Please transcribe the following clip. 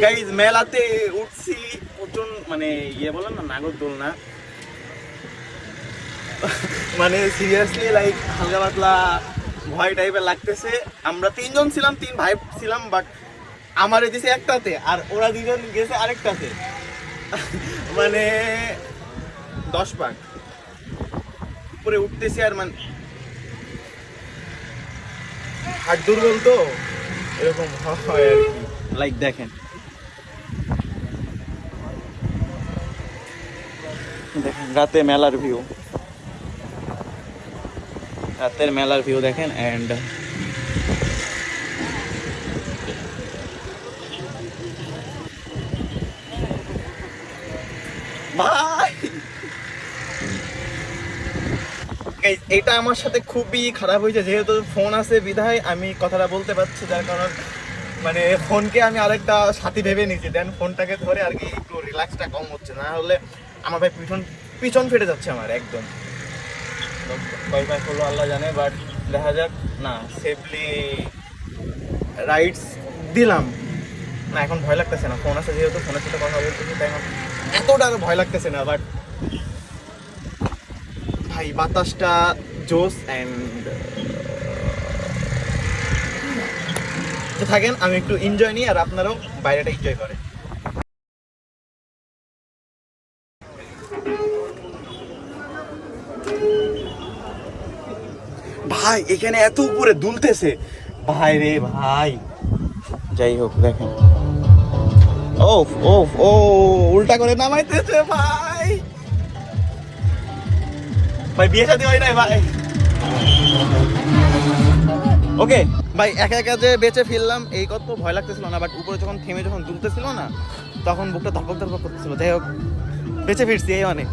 Guys মেলাতে উঠছি প্রচুর, মানে ইয়ে বলেন না, নাগরদোলনা, মানে সিরিয়াসলি লাইক হালকা পাতলা ভয় টাইপের লাগতেছে। আমরা তিনজন ছিলাম, তিন ভাই ছিলাম, বাট আমারে দিছে একটাতে আর ওরা দুজন গেছে আরেকটাতে, মানে 10 পাক উপরে উঠতেছি আর মানে হাট দুর্বল তো এরকম হয় আর কি। লাইক দেখেন দেখেন রাতে মেলার ভিউ, রাতের মেলার ভিউ দেখেন। অ্যান্ড ভাই এটা আমার সাথে খুবই খারাপ হয়েছে, যেহেতু ফোন আছে বিধায় আমি কথাটা বলতে পারছি, যার কারণ মানে ফোনকে আমি আরেকটা সাথী ভেবে নিয়েছি, দেন ফোনটাকে ধরে আর কি একটু রিল্যাক্সটা কম হচ্ছে, না হলে আমার ভাই পিছন ফেটে যাচ্ছে আমার একদম। কয় বাইক হলো আল্লাহ জানে, বাট দেখা যাক না, সেফলি রাইডস দিলাম না। এখন ভয় লাগতেছে না, ফোন আছে যেহেতু, ফোনের সাথে কথা বলতেছি, তাই এতটা ভয় লাগতেছে না। বাট ভাই বাতাসটা জোস অ্যান্ড থাকেন, আমি একটু এনজয় নিই আর আপনারাও বাইরেটা এনজয় করেন। ভাই এখানে এত উপরে দুলতেছে ভাই রে ভাই, যাই হোক দেখেন, ও ও ও উল্টা করে নামাইতেছে ভাই। ভাই বিয়ে শাদী হয় নাই ভাই। ওকে ভাই, একা একা যে বেঁচে ফিরলাম এই কত ভয় লাগতেছিল না, বাট উপরে যখন থেমে যখন দুলতেছিল না, তখন বুকটা ধপক ধপক করতেছিল। যাই হোক বেঁচে ফিরছি, এই অনেক।